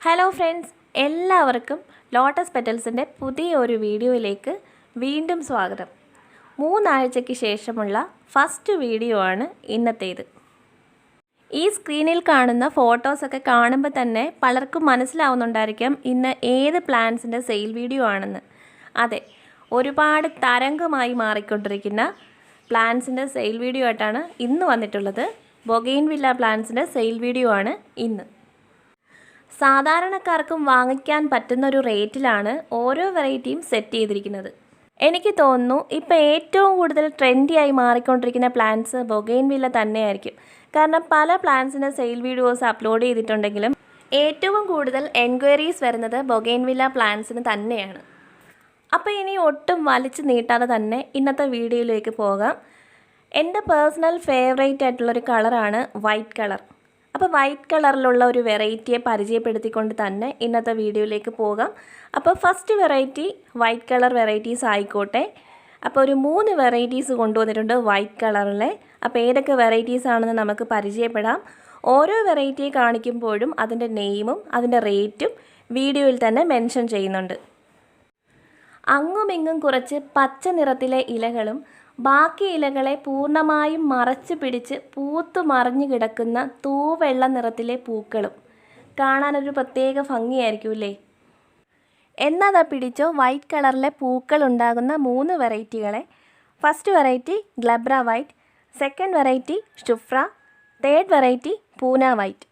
Hello friends, എല്ലാവർക്കും lotus പെറ്റൽസിൻ്റെ പുതിയൊരു വീഡിയോയിലേക്ക് വീണ്ടും സ്വാഗതം. 3 ആഴ്ചയ്ക്ക് ശേഷമുള്ള ഫസ്റ്റ് വീഡിയോ ആണ് ഇന്നത്തേത്. ഈ സ്ക്രീനിൽ കാണുന്ന ഫോട്ടോസൊക്കെ കാണുമ്പോൾ തന്നെ പലർക്കും മനസ്സിലാവുന്നുണ്ടായിരിക്കാം ഇന്ന് ഏത് പ്ലാന്റ്സിൻ്റെ സെയിൽ വീഡിയോ ആണെന്ന്. അതെ, ഒരുപാട് തരംഗമായി മാറിക്കൊണ്ടിരിക്കുന്ന പ്ലാന്റ്സിൻ്റെ സെയിൽ വീഡിയോ ആയിട്ടാണ് ഇന്ന് വന്നിട്ടുള്ളത്. ബൊഗെയിൻവില്ല പ്ലാന്റ്സിൻ്റെ സെയിൽ വീഡിയോ ആണ് ഇന്ന്. സാധാരണക്കാർക്കും വാങ്ങിക്കാൻ പറ്റുന്ന ഒരു റേറ്റിലാണ് ഓരോ വെറൈറ്റിയും സെറ്റ് ചെയ്തിരിക്കുന്നത്. എനിക്ക് തോന്നുന്നു ഇപ്പോൾ ഏറ്റവും കൂടുതൽ ട്രെൻഡിയായി മാറിക്കൊണ്ടിരിക്കുന്ന പ്ലാന്റ്സ് ബൊഗെയിൻവില്ല തന്നെയായിരിക്കും. കാരണം പല പ്ലാന്റ്സിൻ്റെ സെയിൽ വീഡിയോസ് അപ്ലോഡ് ചെയ്തിട്ടുണ്ടെങ്കിലും ഏറ്റവും കൂടുതൽ എൻക്വയറീസ് വരുന്നത് ബൊഗെയിൻവില്ല പ്ലാന്റ്സിന് തന്നെയാണ്. അപ്പോൾ ഇനി ഒട്ടും വലിച്ചു നീട്ടാതെ തന്നെ ഇന്നത്തെ വീഡിയോയിലേക്ക് പോകാം. എൻ്റെ പേഴ്സണൽ ഫേവറേറ്റ് ആയിട്ടുള്ളൊരു കളറാണ് വൈറ്റ് കളർ. അപ്പോൾ വൈറ്റ് കളറിലുള്ള ഒരു വെറൈറ്റിയെ പരിചയപ്പെടുത്തിക്കൊണ്ട് തന്നെ ഇന്നത്തെ വീഡിയോയിലേക്ക് പോകാം. അപ്പോൾ first variety white colour varieties ആയിക്കോട്ടെ. അപ്പോൾ ഒരു 3 വെറൈറ്റീസ് കൊണ്ടുവന്നിട്ടുണ്ട് വൈറ്റ് കളറിലെ. അപ്പോൾ ഏതൊക്കെ വെറൈറ്റീസ് ആണെന്ന് നമുക്ക് പരിചയപ്പെടാം. ഓരോ വെറൈറ്റിയെ കാണിക്കുമ്പോഴും അതിൻ്റെ നെയിമും അതിൻ്റെ റേറ്റും വീഡിയോയിൽ തന്നെ മെൻഷൻ ചെയ്യുന്നുണ്ട്. അങ്ങുമിങ്ങും കുറച്ച് പച്ച നിറത്തിലെ ഇലകളും ബാക്കി ഇലകളെ പൂർണ്ണമായും മറച്ചു പിടിച്ച് പൂത്തു മറിഞ്ഞു കിടക്കുന്ന തൂവെള്ള നിറത്തിലെ പൂക്കളും കാണാനൊരു പ്രത്യേക ഭംഗിയായിരിക്കുമല്ലേ. എന്നതാ പിടിച്ചോ വൈറ്റ് കളറിലെ പൂക്കൾ ഉണ്ടാകുന്ന 3 വെറൈറ്റികളെ. First variety glabra white, second variety ഷുഫ്ര, third variety Poona white.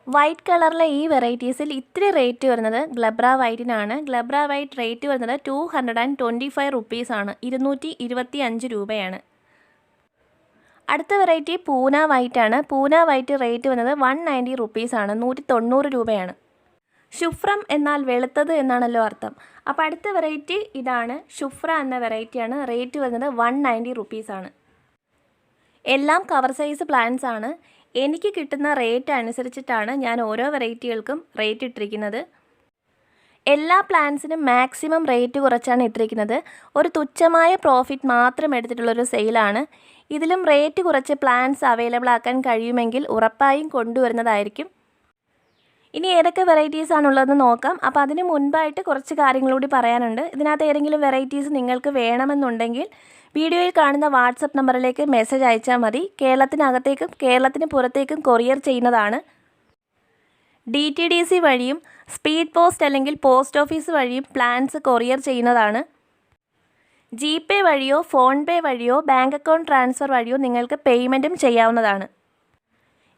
White കളറിലെ ഈ വെറൈറ്റീസിൽ ഇത്തിരി റേറ്റ് വരുന്നത് ഗ്ലബ്ര വൈറ്റിനാണ്. ഗ്ലബ്ര വൈറ്റ് റേറ്റ് വരുന്നത് 225 റുപ്പീസാണ്, 225 രൂപയാണ്. അടുത്ത വെറൈറ്റി പൂന വൈറ്റാണ്. പൂന വൈറ്റ് റേറ്റ് വന്നത് 190 റുപ്പീസാണ്, 190 രൂപയാണ്. ഷുഫ്രം എന്നാൽ വെളുത്തത് എന്നാണല്ലോ അർത്ഥം. അപ്പോൾ അടുത്ത വെറൈറ്റി ഇതാണ്, ഷുഫ്ര എന്ന വെറൈറ്റിയാണ്. റേറ്റ് വരുന്നത് 190 റുപ്പീസാണ്. എല്ലാം കവർ സൈസ് പ്ലാന്റ്സ് ആണ്. എനിക്ക് കിട്ടുന്ന റേറ്റ് അനുസരിച്ചിട്ടാണ് ഞാൻ ഓരോ വെറൈറ്റികൾക്കും റേറ്റ് ഇട്ടിരിക്കുന്നത്. എല്ലാ പ്ലാന്റ്സിനും മാക്സിമം റേറ്റ് കുറച്ചാണ് ഇട്ടിരിക്കുന്നത്. ഒരു തുച്ഛമായ പ്രോഫിറ്റ് മാത്രം എടുത്തിട്ടുള്ളൊരു സെയിലാണ്. ഇതിലും റേറ്റ് കുറച്ച് പ്ലാന്റ്സ് അവൈലബിൾ ആക്കാൻ കഴിയുമെങ്കിൽ ഉറപ്പായും കൊണ്ടുവരുന്നതായിരിക്കും. ഇനി ഏതൊക്കെ വെറൈറ്റീസ് ആണുള്ളതെന്ന് നോക്കാം. അപ്പോൾ അതിന് മുൻപായിട്ട് കുറച്ച് കാര്യങ്ങളൂടി പറയാനുണ്ട്. ഇതിനകത്ത് ഏതെങ്കിലും വെറൈറ്റീസ് നിങ്ങൾക്ക് വേണമെന്നുണ്ടെങ്കിൽ വീഡിയോയിൽ കാണുന്ന വാട്സപ്പ് നമ്പറിലേക്ക് മെസ്സേജ് അയച്ചാൽ മതി. കേരളത്തിനകത്തേക്കും കേരളത്തിന് പുറത്തേക്കും കൊറിയർ ചെയ്യുന്നതാണ്. DTDC വഴിയും സ്പീഡ് പോസ്റ്റ് അല്ലെങ്കിൽ പോസ്റ്റ് ഓഫീസ് വഴിയും പ്ലാന്റ്സ് കൊറിയർ ചെയ്യുന്നതാണ്. GPay വഴിയോ ഫോൺപേ വഴിയോ ബാങ്ക് അക്കൗണ്ട് ട്രാൻസ്ഫർ വഴിയോ നിങ്ങൾക്ക് പേയ്മെൻറ്റും ചെയ്യാവുന്നതാണ്.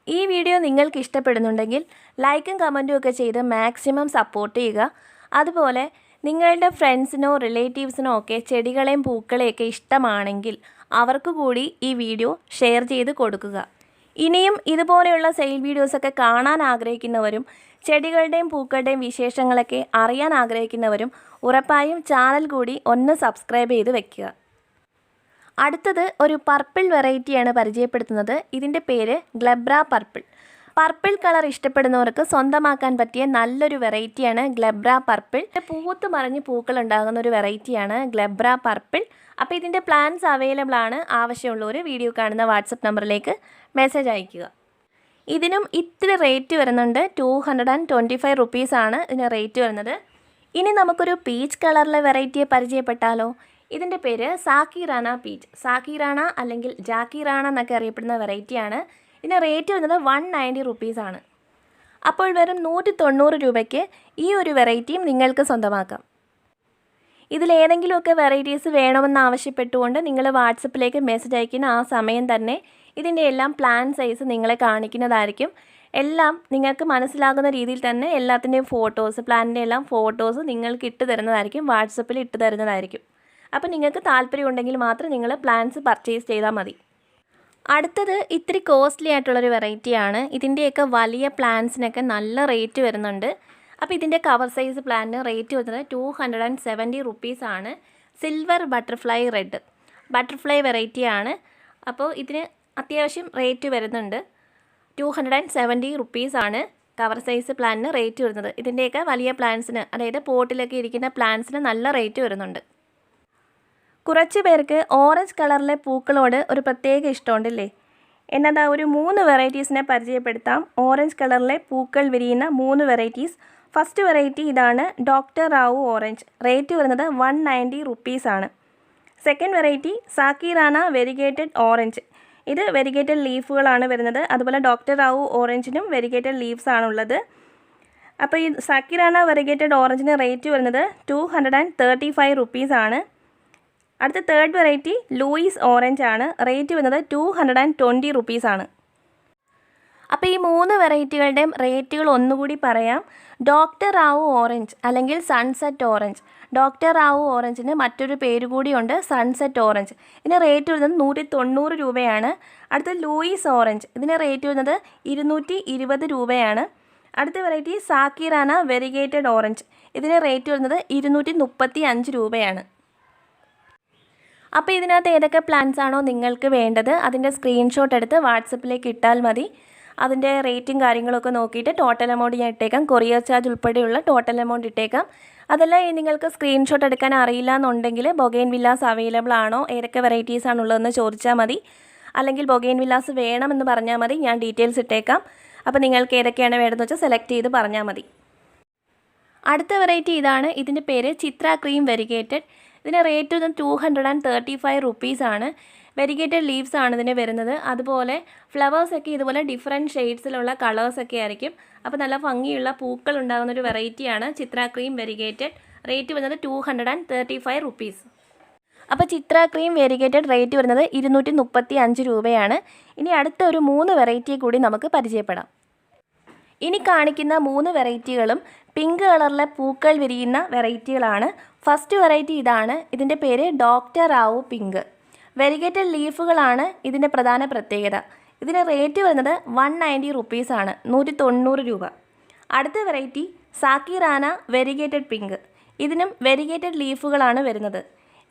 ഈ വീഡിയോ നിങ്ങൾക്ക് ഇഷ്ടപ്പെടുന്നുണ്ടെങ്കിൽ ലൈക്കും കമൻറ്റും ഒക്കെ ചെയ്ത് മാക്സിമം സപ്പോർട്ട് ചെയ്യുക. അതുപോലെ നിങ്ങളുടെ ഫ്രണ്ട്സിനോ റിലേറ്റീവ്സിനോ ഒക്കെ ചെടികളെയും പൂക്കളെയൊക്കെ ഇഷ്ടമാണെങ്കിൽ അവർക്ക് കൂടി ഈ വീഡിയോ ഷെയർ ചെയ്ത് കൊടുക്കുക. ഇനിയും ഇതുപോലെയുള്ള സെയിൽ വീഡിയോസൊക്കെ കാണാൻ ആഗ്രഹിക്കുന്നവരും ചെടികളുടെയും പൂക്കളുടെയും വിശേഷങ്ങളൊക്കെ അറിയാൻ ആഗ്രഹിക്കുന്നവരും ഉറപ്പായും ചാനൽ കൂടി ഒന്ന് സബ്സ്ക്രൈബ് ചെയ്ത് വെക്കുക. അടുത്തത് ഒരു പർപ്പിൾ വെറൈറ്റിയാണ് പരിചയപ്പെടുത്തുന്നത്. ഇതിൻ്റെ പേര് ഗ്ലബ്ര പർപ്പിൾ. പർപ്പിൾ കളർ ഇഷ്ടപ്പെടുന്നവർക്ക് സ്വന്തമാക്കാൻ പറ്റിയ നല്ലൊരു വെറൈറ്റിയാണ് ഗ്ലബ്ര പർപ്പിൾ. പൂത്ത് മറിഞ്ഞ് പൂക്കൾ ഉണ്ടാകുന്ന ഒരു വെറൈറ്റിയാണ് ഗ്ലബ്ര പർപ്പിൾ. അപ്പോൾ ഇതിൻ്റെ പ്ലാന്റ്സ് അവൈലബിൾ ആണ്. ആവശ്യമുള്ളവർ വീഡിയോ കാണുന്ന വാട്സപ്പ് നമ്പറിലേക്ക് മെസ്സേജ് അയയ്ക്കുക. ഇതിനും ഇത്തിരി റേറ്റ് വരുന്നുണ്ട്, 225 റുപ്പീസാണ് ഇതിന് റേറ്റ് വരുന്നത്. ഇനി നമുക്കൊരു പീച്ച് കളറിലെ വെറൈറ്റിയെ പരിചയപ്പെട്ടാലോ. ഇതിൻ്റെ പേര് സാക്കിറാണ പീച്ച്. സാക്കിറാണ അല്ലെങ്കിൽ ജാക്കിറാണ എന്നൊക്കെ അറിയപ്പെടുന്ന വെറൈറ്റിയാണ്. ഇതിന് റേറ്റ് വരുന്നത് 190 റുപ്പീസാണ്. അപ്പോൾ വെറും 190 രൂപയ്ക്ക് ഈ ഒരു വെറൈറ്റിയും നിങ്ങൾക്ക് സ്വന്തമാക്കാം. ഇതിലേതെങ്കിലുമൊക്കെ വെറൈറ്റീസ് വേണമെന്ന് ആവശ്യപ്പെട്ടുകൊണ്ട് നിങ്ങൾ വാട്സപ്പിലേക്ക് മെസ്സേജ് അയക്കുന്ന ആ സമയം തന്നെ ഇതിൻ്റെ എല്ലാം പ്ലാൻ സൈസ് നിങ്ങളെ കാണിക്കുന്നതായിരിക്കും. എല്ലാം നിങ്ങൾക്ക് മനസ്സിലാകുന്ന രീതിയിൽ തന്നെ എല്ലാത്തിൻ്റെയും ഫോട്ടോസ്, പ്ലാനിൻ്റെ എല്ലാം ഫോട്ടോസ് നിങ്ങൾക്ക് ഇട്ട് തരുന്നതായിരിക്കും, വാട്സപ്പിൽ ഇട്ട് തരുന്നതായിരിക്കും. അപ്പോൾ നിങ്ങൾക്ക് താല്പര്യമുണ്ടെങ്കിൽ മാത്രം നിങ്ങൾ പ്ലാന്റ്സ് പർച്ചേസ് ചെയ്താൽ മതി. അടുത്തത് ഇത്തിരി കോസ്റ്റ്ലി ആയിട്ടുള്ളൊരു വെറൈറ്റിയാണ്. ഇതിൻ്റെയൊക്കെ വലിയ പ്ലാന്റ്സിനൊക്കെ നല്ല റേറ്റ് വരുന്നുണ്ട്. അപ്പോൾ ഇതിൻ്റെ കവർ സൈസ് പ്ലാന്റിന് റേറ്റ് വരുന്നത് 270 റുപ്പീസാണ്. സിൽവർ ബട്ടർഫ്ലൈ റെഡ് ബട്ടർഫ്ലൈ വെറൈറ്റിയാണ്. അപ്പോൾ ഇതിന് അത്യാവശ്യം റേറ്റ് വരുന്നുണ്ട്. 270 റുപ്പീസാണ് കവർ സൈസ് പ്ലാന്റിന് റേറ്റ് വരുന്നത്. ഇതിൻ്റെയൊക്കെ വലിയ പ്ലാന്റ്സിന്, അതായത് പോട്ടിലൊക്കെ ഇരിക്കുന്ന പ്ലാന്റ്സിന് നല്ല റേറ്റ് വരുന്നുണ്ട്. കുറച്ച് പേർക്ക് ഓറഞ്ച് കളറിലെ പൂക്കളോട് ഒരു പ്രത്യേക ഇഷ്ടമുണ്ടല്ലേ. എന്നതാ ഒരു 3 വെറൈറ്റീസിനെ പരിചയപ്പെടുത്താം. ഓറഞ്ച് കളറിലെ പൂക്കൾ വിരിയുന്ന 3 വെറൈറ്റീസ്. ഫസ്റ്റ് വെറൈറ്റി ഇതാണ് ഡോക്ടർ റാവു ഓറഞ്ച്. റേറ്റ് വരുന്നത് 190 റുപ്പീസാണ്. സെക്കൻഡ് വെറൈറ്റി സാക്കിറാന വെരിഗേറ്റഡ് ഓറഞ്ച്. ഇത് വെരിഗേറ്റഡ് ലീഫുകളാണ് വരുന്നത്. അതുപോലെ ഡോക്ടർ റാവു ഓറഞ്ചിനും വെരിഗേറ്റഡ് ലീവ്സ് ആണുള്ളത്. അപ്പോൾ ഈ സാക്കിറാന വെരിഗേറ്റഡ് ഓറഞ്ചിന് റേറ്റ് വരുന്നത് 235 റുപ്പീസാണ്. അടുത്ത തേർഡ് വെറൈറ്റി ലൂയിസ് ഓറഞ്ച് ആണ്. റേറ്റ് വരുന്നത് 220 റുപ്പീസാണ്. അപ്പോൾ ഈ 3 വെറൈറ്റികളുടെയും റേറ്റുകൾ ഒന്നുകൂടി പറയാം. ഡോക്ടർ റാവു ഓറഞ്ച് അല്ലെങ്കിൽ സൺസെറ്റ് ഓറഞ്ച്. ഡോക്ടർ റാവു ഓറഞ്ചിന് മറ്റൊരു പേര് കൂടിയുണ്ട്, സൺസെറ്റ് ഓറഞ്ച്. ഇതിന് റേറ്റ് വരുന്നത് 190 രൂപയാണ്. അടുത്ത ലൂയിസ് ഓറഞ്ച്. ഇതിന് റേറ്റ് വരുന്നത് 220 രൂപയാണ്. അടുത്ത വെറൈറ്റി സാക്കിറാന വെരിഗേറ്റഡ് ഓറഞ്ച്. ഇതിന് റേറ്റ് വരുന്നത് 235 രൂപയാണ്. അപ്പോൾ ഇതിനകത്ത് ഏതൊക്കെ പ്ലാന്റ്സ് ആണോ നിങ്ങൾക്ക് വേണ്ടത് അതിൻ്റെ സ്ക്രീൻഷോട്ട് എടുത്ത് വാട്സപ്പിലേക്ക് ഇട്ടാൽ മതി. അതിൻ്റെ റേറ്റും കാര്യങ്ങളൊക്കെ നോക്കിയിട്ട് ടോട്ടൽ എമൗണ്ട് ഞാൻ ഇട്ടേക്കാം. കൊറിയർ ചാർജ് ഉൾപ്പെടെയുള്ള ടോട്ടൽ എമൗണ്ട് ഇട്ടേക്കാം. അതല്ല നിങ്ങൾക്ക് സ്ക്രീൻഷോട്ട് എടുക്കാൻ അറിയില്ല എന്നുണ്ടെങ്കിൽ ബൊഗെയിൻ വില്ലാസ് അവൈലബിൾ ആണോ, ഏതൊക്കെ വെറൈറ്റീസ് ആണുള്ളതെന്ന് ചോദിച്ചാൽ മതി. അല്ലെങ്കിൽ ബൊഗെയിൻ വില്ലാസ് വേണമെന്ന് പറഞ്ഞാൽ മതി, ഞാൻ ഡീറ്റെയിൽസ് ഇട്ടേക്കാം. അപ്പോൾ നിങ്ങൾക്ക് ഏതൊക്കെയാണ് വേണ്ടതെന്ന് വെച്ചാൽ സെലക്ട് ചെയ്ത് പറഞ്ഞാൽ മതി. അടുത്ത വെറൈറ്റി ഇതാണ്. ഇതിൻ്റെ പേര് ചിത്ര ക്രീം വെരിഗേറ്റഡ്. ഇതിന് റേറ്റ് 235 റുപ്പീസാണ്. വെരിഗേറ്റഡ് ലീവ്സ് ആണ് ഇതിന് വരുന്നത്. അതുപോലെ ഫ്ലവേഴ്സൊക്കെ ഇതുപോലെ ഡിഫറെൻറ്റ് ഷെയ്ഡ്സിലുള്ള കളേഴ്സൊക്കെ ആയിരിക്കും. അപ്പോൾ നല്ല ഭംഗിയുള്ള പൂക്കൾ ഉണ്ടാകുന്നൊരു വെറൈറ്റിയാണ് ചിത്ര ക്രീം വെരിഗേറ്റഡ്. റേറ്റ് വരുന്നത് 235 റുപ്പീസ്. അപ്പോൾ ചിത്ര ക്രീം വെരിഗേറ്റഡ് റേറ്റ് വരുന്നത് 235 രൂപയാണ്. ഇനി അടുത്ത ഒരു 3 വെറൈറ്റി കൂടി നമുക്ക് പരിചയപ്പെടാം. ഇനി കാണിക്കുന്ന 3 വെറൈറ്റികളും പിങ്ക് കളറിലെ പൂക്കൾ വിരിയുന്ന വെറൈറ്റികളാണ്. ഫസ്റ്റ് വെറൈറ്റി ഇതാണ്. ഇതിൻ്റെ പേര് ഡോക്ടർ റാവു പിങ്ക്. വെരിഗേറ്റഡ് ലീഫുകളാണ് ഇതിൻ്റെ പ്രധാന പ്രത്യേകത. ഇതിന് റേറ്റ് വരുന്നത് 190 റുപ്പീസാണ്, 190 രൂപ. അടുത്ത വെറൈറ്റി സാക്കിറാന വെരിഗേറ്റഡ് പിങ്ക്. ഇതിനും വെരിഗേറ്റഡ് ലീഫുകളാണ് വരുന്നത്.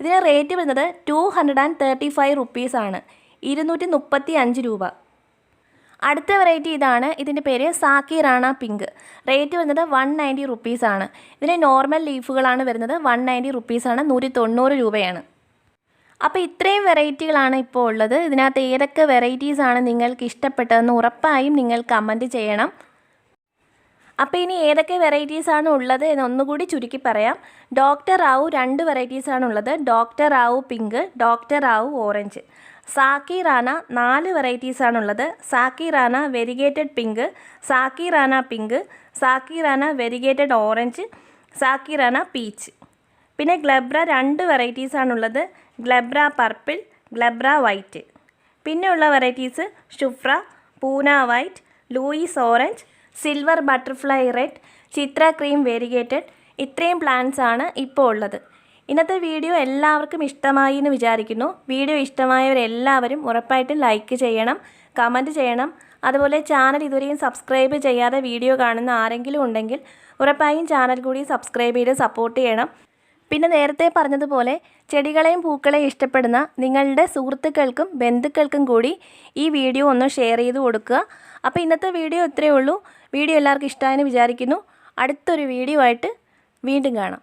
ഇതിന് റേറ്റ് വരുന്നത് 235 റുപ്പീസാണ്, 235 രൂപ. അടുത്ത വെറൈറ്റി ഇതാണ്. ഇതിൻ്റെ പേര് സാക്കിറാന പിങ്ക്. റേറ്റ് വരുന്നത് 190 റുപ്പീസാണ്. ഇതിന് നോർമൽ ലീഫുകളാണ് വരുന്നത്. 190 റുപ്പീസാണ്, 190 രൂപയാണ്. അപ്പോൾ ഇത്രയും വെറൈറ്റികളാണ് ഇപ്പോൾ ഉള്ളത്. ഇതിനകത്ത് ഏതൊക്കെ വെറൈറ്റീസാണ് നിങ്ങൾക്ക് ഇഷ്ടപ്പെട്ടതെന്ന് ഉറപ്പായും നിങ്ങൾ കമൻറ്റ് ചെയ്യണം. അപ്പോൾ ഇനി ഏതൊക്കെ വെറൈറ്റീസാണ് ഉള്ളത് എന്നൊന്നുകൂടി ചുരുക്കി പറയാം. ഡോക്ടർ റാവു 2 വെറൈറ്റീസാണ് ഉള്ളത്. Doctor Rao pink, doctor Rao orange. സാക്കിറാന 4 വെറൈറ്റീസാണുള്ളത്. സാക്കിറാന വെരിഗേറ്റഡ് പിങ്ക്, സാക്കിറാന പിങ്ക്, സാക്കിറാന വെരിഗേറ്റഡ് ഓറഞ്ച്, സാക്കിറാന പീച്ച്. പിന്നെ ഗ്ലബ്ര 2 വെറൈറ്റീസാണുള്ളത്. Glabra purple, glabra white. പിന്നെയുള്ള വെറൈറ്റീസ് ഷുഫ്ര, Poona white, Louis orange, silver butterfly red, Chitra cream variegated. ഇത്രയും പ്ലാന്റ്സ് ആണ് ഇപ്പോൾ ഉള്ളത്. ഇന്നത്തെ വീഡിയോ എല്ലാവർക്കും ഇഷ്ടമായി എന്ന് വിചാരിക്കുന്നു. വീഡിയോ ഇഷ്ടമായവരെല്ലാവരും ഉറപ്പായിട്ടും ലൈക്ക് ചെയ്യണം, കമൻറ്റ് ചെയ്യണം. അതുപോലെ ചാനൽ ഇതുവരെയും സബ്സ്ക്രൈബ് ചെയ്യാതെ വീഡിയോ കാണുന്ന ആരെങ്കിലും ഉണ്ടെങ്കിൽ ഉറപ്പായും ചാനൽ കൂടി സബ്സ്ക്രൈബ് ചെയ്ത് സപ്പോർട്ട് ചെയ്യണം. പിന്നെ നേരത്തെ പറഞ്ഞതുപോലെ ചെടികളെയും പൂക്കളെയും ഇഷ്ടപ്പെടുന്ന നിങ്ങളുടെ സുഹൃത്തുക്കൾക്കും ബന്ധുക്കൾക്കും കൂടി ഈ വീഡിയോ ഒന്ന് ഷെയർ ചെയ്ത് കൊടുക്കുക. അപ്പോൾ ഇന്നത്തെ വീഡിയോ ഇത്രയേ ഉള്ളൂ. വീഡിയോ എല്ലാവർക്കും ഇഷ്ടമായെന്ന് വിചാരിക്കുന്നു. അടുത്തൊരു വീഡിയോ ആയിട്ട് വീണ്ടും കാണാം.